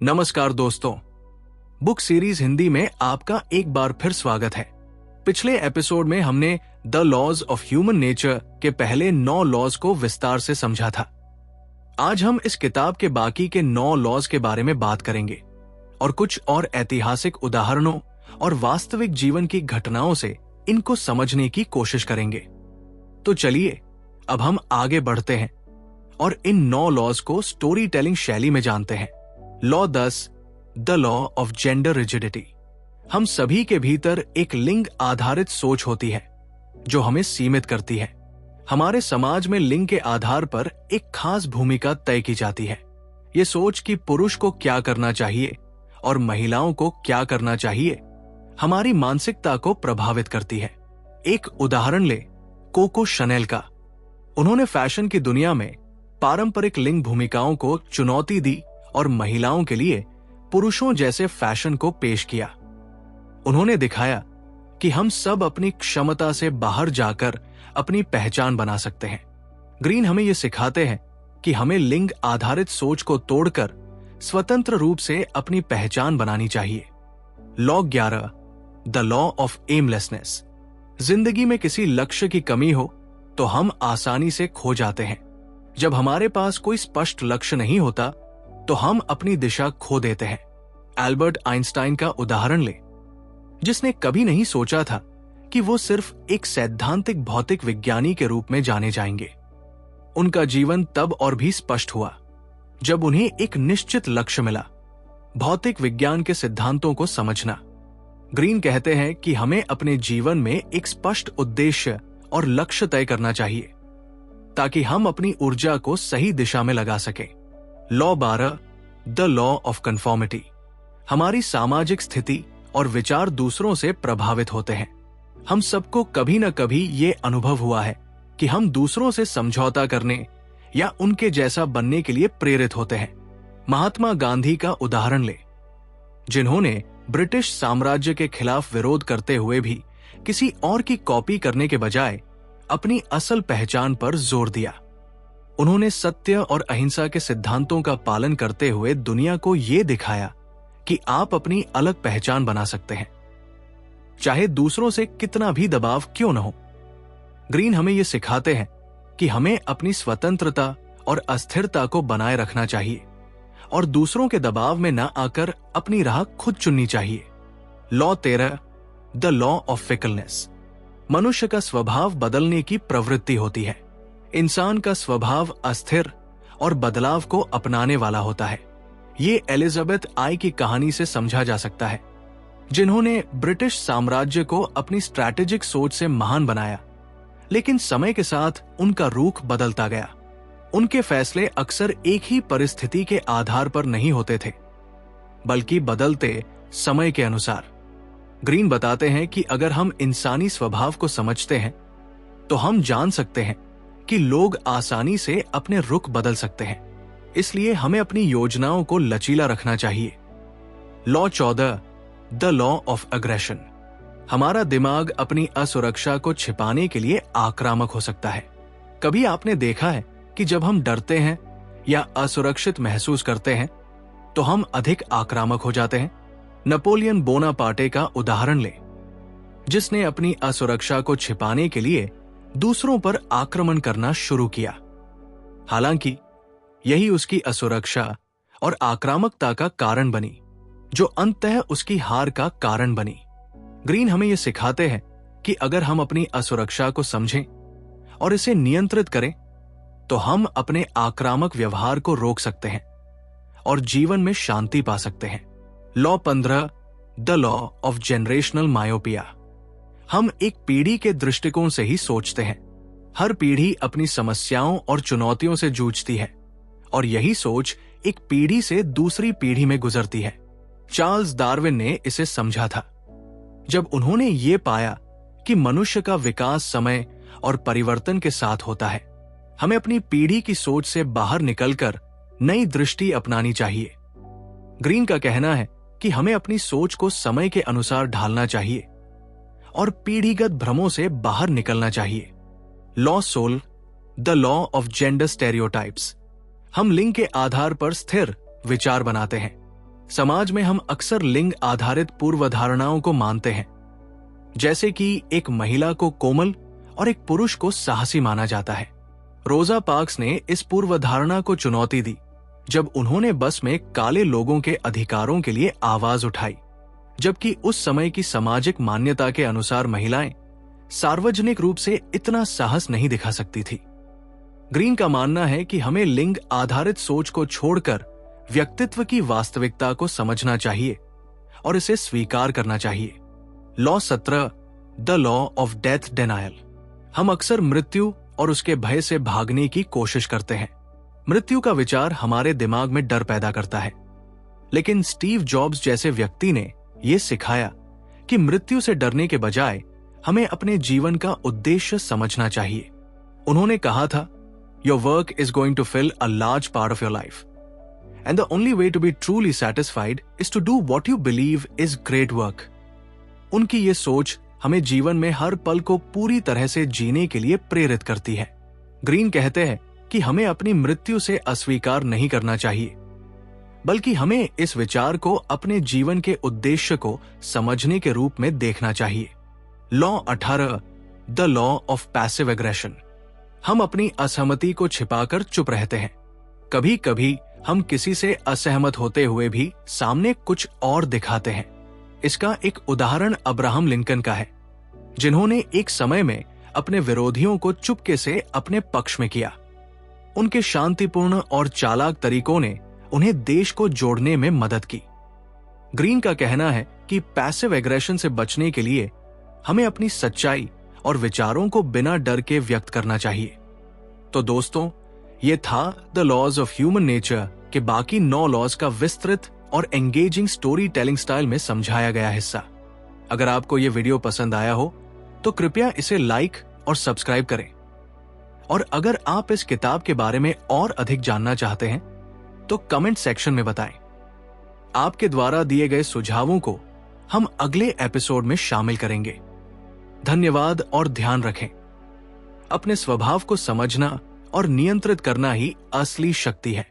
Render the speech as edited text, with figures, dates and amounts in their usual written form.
नमस्कार दोस्तों, book series Hindi में आपका एक बार फिर स्वागत है। पिछले एपिसोड में हमने the laws of human nature के पहले 9 लॉज को विस्तार से समझा था। आज हम इस किताब के बाकी के 9 लॉज के बारे में बात करेंगे और कुछ और ऐतिहासिक उदाहरणों और वास्तविक जीवन की घटनाओं से इनको समझने की कोशिश करेंगे। तो चलिए अब हम आगे बढ़ते हैं और इन 9 लॉज को स्टोरी टेलिंग शैली में जानते हैं। Law 10, the law of gender rigidity. हम सभी के भीतर एक लिंग आधारित सोच होती है जो हमें सीमित करती है। हमारे समाज में लिंग के आधार पर एक खास भूमिका तय की जाती है। ये सोच कि पुरुष को क्या करना चाहिए और महिलाओं को क्या करना चाहिए हमारी मानसिकता को प्रभावित करती है। एक उदाहरण ले कोको शनेल का। उन्होंने फैशन की दुनिया में पारंपरिक लिंग भूमिकाओं को चुनौती दी और महिलाओं के लिए पुरुषों जैसे फैशन को पेश किया। उन्होंने दिखाया कि हम सब अपनी क्षमता से बाहर जाकर अपनी पहचान बना सकते हैं। ग्रीन हमें यह सिखाते हैं कि हमें लिंग आधारित सोच को तोड़कर स्वतंत्र रूप से अपनी पहचान बनानी चाहिए। Law 11, the law of aimlessness. जिंदगी में किसी लक्ष्य की कमी हो तो हम आसानी से खो जाते हैं। जब हमारे पास कोई स्पष्ट लक्ष्य नहीं होता तो हम अपनी दिशा खो देते हैं। एल्बर्ट आइंस्टाइन का उदाहरण ले, जिसने कभी नहीं सोचा था कि वो सिर्फ एक सैद्धांतिक भौतिक विज्ञानी के रूप में जाने जाएंगे। उनका जीवन तब और भी स्पष्ट हुआ जब उन्हें एक निश्चित लक्ष्य मिला, भौतिक विज्ञान के सिद्धांतों को समझना। ग्रीन कहते हैं कि हमें अपने जीवन में एक स्पष्ट उद्देश्य और लक्ष्य तय करना चाहिए ताकि हम अपनी ऊर्जा को सही दिशा में लगा सकें। Law 12, the law of conformity. हमारी सामाजिक स्थिति और विचार दूसरों से प्रभावित होते हैं। हम सबको कभी न कभी ये अनुभव हुआ है कि हम दूसरों से समझौता करने या उनके जैसा बनने के लिए प्रेरित होते हैं। महात्मा गांधी का उदाहरण ले, जिन्होंने ब्रिटिश साम्राज्य के खिलाफ विरोध करते हुए भी किसी और की कॉपी करने के बजाय अपनी असल पहचान पर जोर दिया। उन्होंने सत्य और अहिंसा के सिद्धांतों का पालन करते हुए दुनिया को यह दिखाया कि आप अपनी अलग पहचान बना सकते हैं, चाहे दूसरों से कितना भी दबाव क्यों न हो। ग्रीन हमें यह सिखाते हैं कि हमें अपनी स्वतंत्रता और अस्थिरता को बनाए रखना चाहिए और दूसरों के दबाव में न आकर अपनी राह खुद चुननी चाहिए। Law 13, the law of fickleness. मनुष्य का स्वभाव बदलने की प्रवृत्ति होती है। इंसान का स्वभाव अस्थिर और बदलाव को अपनाने वाला होता है। ये एलिजाबेथ आई की कहानी से समझा जा सकता है, जिन्होंने ब्रिटिश साम्राज्य को अपनी स्ट्रैटेजिक सोच से महान बनाया, लेकिन समय के साथ उनका रुख बदलता गया। उनके फैसले अक्सर एक ही परिस्थिति के आधार पर नहीं होते थे, बल्कि बदलते समय के अनुसार। ग्रीन बताते हैं कि अगर हम इंसानी स्वभाव को समझते हैं तो हम जान सकते हैं कि लोग आसानी से अपने रुख बदल सकते हैं। इसलिए हमें अपनी योजनाओं को लचीला रखना चाहिए। Law 14, the law of aggression. हमारा दिमाग अपनी असुरक्षा को छिपाने के लिए आक्रामक हो सकता है। कभी आपने देखा है कि जब हम डरते हैं या असुरक्षित महसूस करते हैं तो हम अधिक आक्रामक हो जाते हैं। नेपोलियन बोनापार्टे का उदाहरण ले, जिसने अपनी असुरक्षा को छिपाने के लिए दूसरों पर आक्रमण करना शुरू किया। हालांकि यही उसकी असुरक्षा और आक्रामकता का कारण बनी, जो अंततः उसकी हार का कारण बनी। ग्रीन हमें यह सिखाते हैं कि अगर हम अपनी असुरक्षा को समझें और इसे नियंत्रित करें तो हम अपने आक्रामक व्यवहार को रोक सकते हैं और जीवन में शांति पा सकते हैं। Law 15, the law of generational myopia. हम एक पीढ़ी के दृष्टिकोण से ही सोचते हैं। हर पीढ़ी अपनी समस्याओं और चुनौतियों से जूझती है और यही सोच एक पीढ़ी से दूसरी पीढ़ी में गुजरती है। चार्ल्स डार्विन ने इसे समझा था जब उन्होंने ये पाया कि मनुष्य का विकास समय और परिवर्तन के साथ होता है। हमें अपनी पीढ़ी की सोच से बाहर निकलकर नई दृष्टि अपनानी चाहिए। ग्रीन का कहना है कि हमें अपनी सोच को समय के अनुसार ढालना चाहिए और पीढ़ीगत भ्रमों से बाहर निकलना चाहिए। Law 16, the law of gender stereotypes. हम लिंग के आधार पर स्थिर विचार बनाते हैं। समाज में हम अक्सर लिंग आधारित पूर्वधारणाओं को मानते हैं, जैसे कि एक महिला को कोमल और एक पुरुष को साहसी माना जाता है। रोजा पार्क्स ने इस पूर्वधारणा को चुनौती दी जब उन्होंने बस में काले लोगों के अधिकारों के लिए आवाज उठाई, जबकि उस समय की सामाजिक मान्यता के अनुसार महिलाएं सार्वजनिक रूप से इतना साहस नहीं दिखा सकती थी। ग्रीन का मानना है कि हमें लिंग आधारित सोच को छोड़कर व्यक्तित्व की वास्तविकता को समझना चाहिए और इसे स्वीकार करना चाहिए। Law 17, the law of death denial. हम अक्सर मृत्यु और उसके भय से भागने की कोशिश करते हैं। मृत्यु का विचार हमारे दिमाग में डर पैदा करता है, लेकिन स्टीव जॉब्स जैसे व्यक्ति ने यह सिखाया कि मृत्यु से डरने के बजाय हमें अपने जीवन का उद्देश्य समझना चाहिए। उन्होंने कहा था, your work is going to fill a large part of your life and the only way to be truly satisfied is to do what you believe is great work. उनकी ये सोच हमें जीवन में हर पल को पूरी तरह से जीने के लिए प्रेरित करती है। ग्रीन कहते हैं कि हमें अपनी मृत्यु से अस्वीकार नहीं करना चाहिए, बल्कि हमें इस विचार को अपने जीवन के उद्देश्य को समझने के रूप में देखना चाहिए। Law 18, the law of passive aggression. हम अपनी असहमति को छिपाकर चुप रहते हैं। कभी कभी हम किसी से असहमत होते हुए भी सामने कुछ और दिखाते हैं। इसका एक उदाहरण अब्राहम लिंकन का है, जिन्होंने एक समय में अपने विरोधियों को चुपके से अपने पक्ष में किया। उनके शांतिपूर्ण और चालाक तरीकों ने उन्हें देश को जोड़ने में मदद की। ग्रीन का कहना है कि पैसिव एग्रेशन से बचने के लिए हमें अपनी सच्चाई और विचारों को बिना डर के व्यक्त करना चाहिए। तो दोस्तों, ये था the laws of human nature के बाकी 9 लॉज का विस्तृत और एंगेजिंग स्टोरी टेलिंग स्टाइल में समझाया गया हिस्सा। अगर आपको ये वीडियो पसंद आया हो तो कृपया इसे लाइक और सब्सक्राइब करें। और अगर आप इस किताब के बारे में और अधिक जानना चाहते हैं तो कमेंट सेक्शन में बताएं। आपके द्वारा दिए गए सुझावों को हम अगले एपिसोड में शामिल करेंगे। धन्यवाद और ध्यान रखें। अपने स्वभाव को समझना और नियंत्रित करना ही असली शक्ति है।